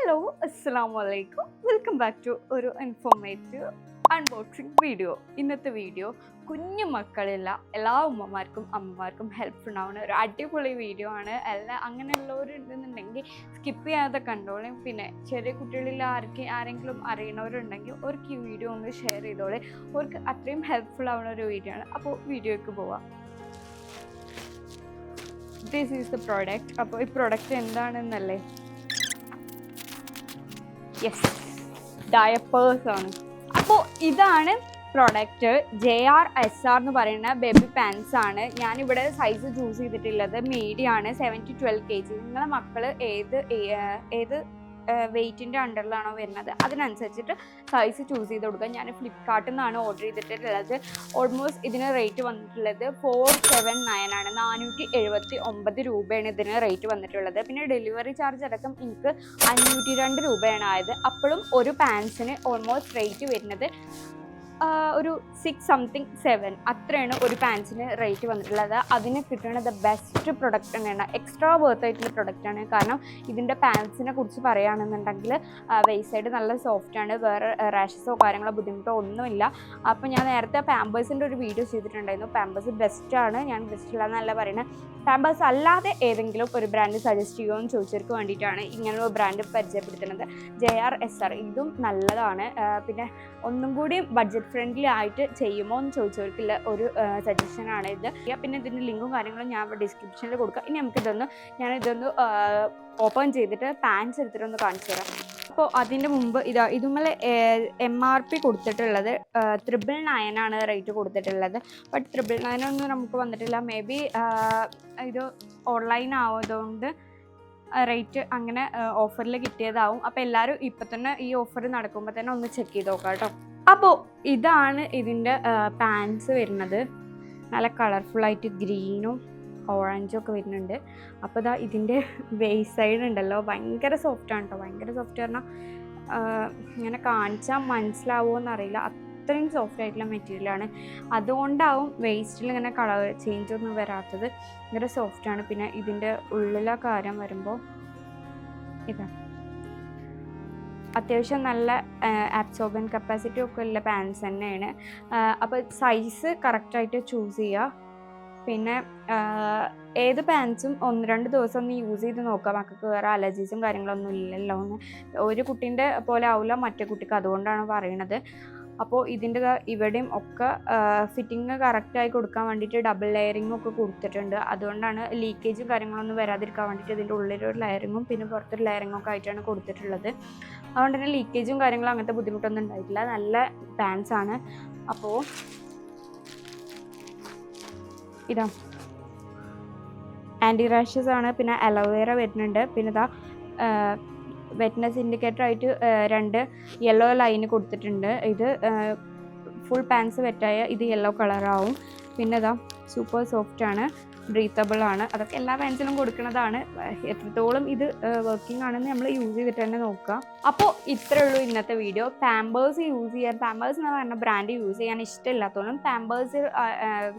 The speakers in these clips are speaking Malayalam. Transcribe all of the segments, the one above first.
ഹലോ അസ്സലാമലൈക്കും വെൽക്കം ബാക്ക് ടു ഒരു ഇൻഫോർമേറ്റീവ് അൺബോക്സിങ് വീഡിയോ. ഇന്നത്തെ വീഡിയോ കുഞ്ഞു മക്കളില്ല എല്ലാ ഉമ്മമാർക്കും അമ്മമാർക്കും ഹെൽപ്ഫുൾ ആവുന്ന ഒരു അടിപൊളി വീഡിയോ ആണ്. അങ്ങനെയുള്ളവരുണ്ടെന്നുണ്ടെങ്കിൽ സ്കിപ്പ് ചെയ്യാതെ കണ്ടോളെ. പിന്നെ ചെറിയ കുട്ടികളിൽ ആരെങ്കിലും അറിയണവരുണ്ടെങ്കിൽ അവർക്ക് ഈ വീഡിയോ ഒന്ന് ഷെയർ ചെയ്തോളെ. അവർക്ക് അത്രയും ഹെൽപ്ഫുൾ ആവുന്ന ഒരു വീഡിയോ ആണ്. അപ്പോൾ വീഡിയോയ്ക്ക് പോവാം. This is the product. അപ്പോൾ ഈ പ്രോഡക്റ്റ് എന്താണെന്നല്ലേ? യെസ്, ഡയപ്പേഴ്സ് ആണ്. അപ്പോൾ ഇതാണ് പ്രോഡക്റ്റ്. JRSR എന്ന് പറയുന്ന ബേബി പാൻസ് ആണ്. ഞാനിവിടെ സൈസ് ചൂസ് ചെയ്തിട്ടുള്ളത് മീഡിയം ആണ്, 7 to 12 kg. നിങ്ങളുടെ മക്കൾ ഏത് വെയ്റ്റിൻ്റെ അണ്ടറിലാണോ വരുന്നത് അതിനനുസരിച്ചിട്ട് സൈസ് ചൂസ് ചെയ്ത് കൊടുക്കുക. ഞാൻ ഫ്ലിപ്കാർട്ടിൽ നിന്നാണ് ഓർഡർ ചെയ്തിട്ടുള്ളത്. ഓൾമോസ്റ്റ് ഇതിന് റേറ്റ് വന്നിട്ടുള്ളത് 479 ആണ്. 479 രൂപയാണ് ഇതിന് റേറ്റ് വന്നിട്ടുള്ളത്. പിന്നെ ഡെലിവറി ചാർജ് അടക്കം എനിക്ക് 502 രൂപയാണ് ആയത്. അപ്പോഴും ഒരു പാൻസിന് ഓൾമോസ്റ്റ് റേറ്റ് വരുന്നത് ഒരു 6-7 അത്രയാണ് ഒരു പാൻസിന് റേറ്റ് വന്നിട്ടുള്ളത്. അതിന് കിട്ടുന്നത് ബെസ്റ്റ് പ്രൊഡക്റ്റ് തന്നെയാണ്. എക്സ്ട്രാ വർത്ത് ആയിട്ടുള്ള പ്രൊഡക്റ്റാണ്. കാരണം ഇതിൻ്റെ പാൻസിനെ കുറിച്ച് പറയുകയാണെന്നുണ്ടെങ്കിൽ വെയ്സ്റ്റ് സൈഡ് നല്ല സോഫ്റ്റാണ്, വേറെ റാഷസോ കാര്യങ്ങളോ ബുദ്ധിമുട്ടോ ഒന്നുമില്ല. അപ്പോൾ ഞാൻ നേരത്തെ പാമ്പേഴ്സിൻ്റെ ഒരു വീഡിയോ ചെയ്തിട്ടുണ്ടായിരുന്നു. പാമ്പേഴ്സ് ബെസ്റ്റാണ്, ഞാൻ ബെസ്റ്റ് ഇല്ലാന്നല്ല പറയുന്നത്. പാമ്പേഴ്സ് അല്ലാതെ ഏതെങ്കിലും ഒരു ബ്രാൻഡ് സജസ്റ്റ് ചെയ്യുമോ എന്ന് ചോദിച്ചവർക്ക് വേണ്ടിയിട്ടാണ് ഇങ്ങനെ ഒരു ബ്രാൻഡ് പരിചയപ്പെടുത്തുന്നത്. JRSR ഇതും നല്ലതാണ്. പിന്നെ ഒന്നും കൂടി ബഡ്ജറ്റ് ഫ്രണ്ട്ലി ആയിട്ട് ചെയ്യുമോ എന്ന് ചോദിച്ചവർക്കുള്ള ഒരു സജഷനാണ് ഇത്. പിന്നെ ഇതിൻ്റെ ലിങ്കും കാര്യങ്ങളും ഞാൻ ഡിസ്ക്രിപ്ഷനിൽ കൊടുക്കാം. ഇനി ഞാനിതൊന്ന് ഓപ്പൺ ചെയ്തിട്ട് പാൻസ് എടുത്തിട്ടൊന്ന് കാണിച്ചു തരാം. അപ്പോൾ അതിൻ്റെ മുമ്പ് ഇതുമേലെ MRP കൊടുത്തിട്ടുള്ളത് 999 ആണ് റേറ്റ് കൊടുത്തിട്ടുള്ളത്. ബട്ട് 999 ഒന്നും നമുക്ക് വന്നിട്ടില്ല. മേ ബി ഇത് ഓൺലൈൻ ആവുന്നതുകൊണ്ട് റേറ്റ് അങ്ങനെ ഓഫറിൽ കിട്ടിയതാവും. അപ്പോൾ എല്ലാവരും ഇപ്പം തന്നെ ഈ ഓഫർ നടക്കുമ്പോൾ തന്നെ ഒന്ന് ചെക്ക് ചെയ്ത് നോക്കാം കേട്ടോ. അപ്പോൾ ഇതാണ് ഇതിൻ്റെ പാൻസ് വരുന്നത്. നല്ല കളർഫുള്ളായിട്ട് ഗ്രീനും ഓറഞ്ചും ഒക്കെ വരുന്നുണ്ട്. അപ്പോൾ ഇതാ ഇതിൻ്റെ വേസ്റ്റ് സൈഡ് ഉണ്ടല്ലോ, ഭയങ്കര സോഫ്റ്റാണ് കേട്ടോ. ഭയങ്കര സോഫ്റ്റ് പറഞ്ഞാൽ ഇങ്ങനെ കാണിച്ചാൽ മനസ്സിലാവുമോ എന്നറിയില്ല, അത്രയും സോഫ്റ്റ് ആയിട്ടുള്ള മെറ്റീരിയലാണ്. അതുകൊണ്ടാവും വേസ്റ്റിൽ ഇങ്ങനെ കളർ ചേഞ്ച് ഒന്നും വരാത്തത്. ഭയങ്കര സോഫ്റ്റാണ്. പിന്നെ ഇതിൻ്റെ ഉള്ളിലെ കാര്യം വരുമ്പോൾ ഇതാ അത്യാവശ്യം നല്ല അബ്സോർബൻ കപ്പാസിറ്റി ഒക്കെ ഉള്ള പാൻസ് തന്നെയാണ്. അപ്പോൾ സൈസ് കറക്റ്റായിട്ട് ചൂസ് ചെയ്യുക. പിന്നെ ഏത് പാൻസും 1-2 ദിവസം ഒന്ന് യൂസ് ചെയ്ത് നോക്കുക. മക്കൾക്ക് വേറെ അലർജീസും കാര്യങ്ങളൊന്നും ഇല്ലല്ലോ. ഒരു കുട്ടീൻ്റെ പോലെ ആവില്ല മറ്റേ കുട്ടിക്ക്, അതുകൊണ്ടാണ് പറയണത്. അപ്പോൾ ഇതിൻ്റെ ഇവിടെയും ഒക്കെ ഫിറ്റിങ് കറക്റ്റായി കൊടുക്കാൻ വേണ്ടിയിട്ട് ഡബിൾ ലെയറിങ്ങും ഒക്കെ കൊടുത്തിട്ടുണ്ട്. അതുകൊണ്ടാണ് ലീക്കേജും കാര്യങ്ങളൊന്നും വരാതിരിക്കാൻ വേണ്ടിയിട്ട് ഇതിൻ്റെ ഉള്ളിലൊരു ലെയറിങ്ങും പിന്നെ പുറത്തൊരു ലെയറിങ്ങും ഒക്കെ ആയിട്ടാണ് കൊടുത്തിട്ടുള്ളത്. അതുകൊണ്ട് തന്നെ ലീക്കേജും കാര്യങ്ങളും അങ്ങനത്തെ ബുദ്ധിമുട്ടൊന്നും ഉണ്ടായിട്ടില്ല. നല്ല പാൻസ് ആണ്. അപ്പോൾ ഇതാ ആൻറ്റി റാഷസ് ആണ്. പിന്നെ അലോവേറ വരുന്നുണ്ട്. പിന്നെ ഇതാ വെറ്റ്നസ് ഇൻഡിക്കേറ്റർ ആയിട്ട് 2 യെല്ലോ ലൈന് കൊടുത്തിട്ടുണ്ട്. ഇത് ഫുൾ പാൻസ് വെറ്റായ ഇത് യെല്ലോ കളറാവും. പിന്നെ ഇതാ സൂപ്പർ സോഫ്റ്റാണ്, ബ്രീത്തബിൾ ആണ്. അതൊക്കെ എല്ലാ പാൻസിലും കൊടുക്കുന്നതാണ്. എത്രത്തോളം ഇത് വർക്കിംഗ് ആണെന്ന് നമ്മൾ യൂസ് ചെയ്തിട്ട് തന്നെ നോക്കുക. അപ്പോൾ ഇത്രയേ ഉള്ളൂ ഇന്നത്തെ വീഡിയോ. പാമ്പേഴ്സ് യൂസ് ചെയ്യാൻ, പാമ്പേഴ്സ് എന്ന് പറഞ്ഞ ബ്രാൻഡ് യൂസ് ചെയ്യാൻ ഇഷ്ടമില്ലാത്തവരും, പാമ്പേഴ്സ്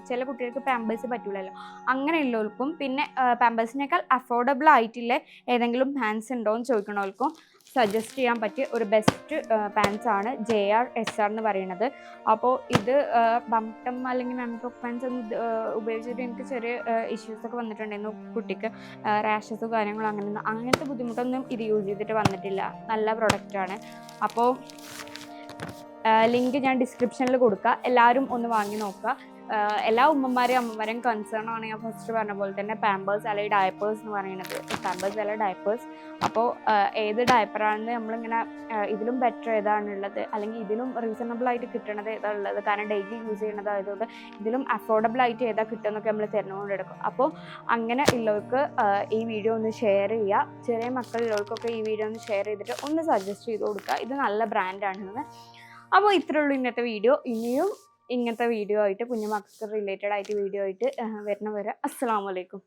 ചില കുട്ടികൾക്ക് പാമ്പേഴ്സ് പറ്റില്ലല്ലോ, അങ്ങനെയുള്ളവർക്കും പിന്നെ പാമ്പേഴ്സിനേക്കാൾ അഫോർഡബിൾ ആയിട്ടുള്ള ഏതെങ്കിലും പാൻസ് ഉണ്ടോ എന്ന് ചോദിക്കണവർക്കും സജസ്റ്റ് ചെയ്യാൻ പറ്റിയ ഒരു ബെസ്റ്റ് പാൻസ് ആണ് JRSR എന്ന് പറയുന്നത്. അപ്പോൾ ഇത് ബംട്ടം അല്ലെങ്കിൽ മെംടോക്ക് പാൻസ് ഒന്നും ഉപയോഗിച്ചിട്ട് എനിക്ക് ചെറിയ ഇഷ്യൂസൊക്കെ വന്നിട്ടുണ്ടായിരുന്നു. കുട്ടിക്ക് റാഷസ് കാര്യങ്ങളും അങ്ങനത്തെ ബുദ്ധിമുട്ടൊന്നും ഇത് യൂസ് ചെയ്തിട്ട് വന്നിട്ടില്ല. നല്ല പ്രൊഡക്റ്റാണ്. അപ്പോൾ ലിങ്ക് ഞാൻ ഡിസ്ക്രിപ്ഷനിൽ കൊടുക്കുക. എല്ലാവരും ഒന്ന് വാങ്ങി നോക്കുക. എല്ലാ അമ്മമാരെയും കൺസേൺ ആണ് ഞാൻ ഫസ്റ്റ് പറഞ്ഞ പോലെ തന്നെ പാമ്പേഴ്സ് അല്ലെങ്കിൽ ഡയപ്പേഴ്സ് എന്ന് പറയുന്നത്. പാമ്പേഴ്സ് അല്ല ഡയപ്പേഴ്സ്. അപ്പോൾ ഏത് ഡയപ്പറാണെന്ന് നമ്മളിങ്ങനെ ഇതിലും ബെറ്റർ ഏതാണുള്ളത് അല്ലെങ്കിൽ ഇതിലും റീസണബിൾ ആയിട്ട് കിട്ടണത് ഏതാ ഉള്ളത്, കാരണം ഡെയിലി യൂസ് ചെയ്യണതായതുകൊണ്ട് ഇതിലും അഫോർഡബിൾ ആയിട്ട് ഏതാ കിട്ടുമെന്നൊക്കെ നമ്മൾ തിരഞ്ഞുകൊണ്ടെടുക്കും. അപ്പോൾ അങ്ങനെ ഉള്ളവർക്ക് ഈ വീഡിയോ ഒന്ന് ഷെയർ ചെയ്യുക. ചെറിയ മക്കളുള്ളവർക്കൊക്കെ ഈ വീഡിയോ ഒന്ന് ഷെയർ ചെയ്തിട്ട് ഒന്ന് സജസ്റ്റ് ചെയ്ത് കൊടുക്കുക. ഇത് നല്ല ബ്രാൻഡാണെന്ന്. അപ്പോൾ ഇത്രയേ ഉള്ളൂ ഇന്നത്തെ വീഡിയോ. ഇനിയും ഇങ്ങനത്തെ വീഡിയോ ആയിട്ട് കുഞ്ഞുമക്കൾക്ക് റിലേറ്റഡ് ആയിട്ട് വീഡിയോ ആയിട്ട് വരുന്നവരെ അസ്സലാമു അലൈക്കും.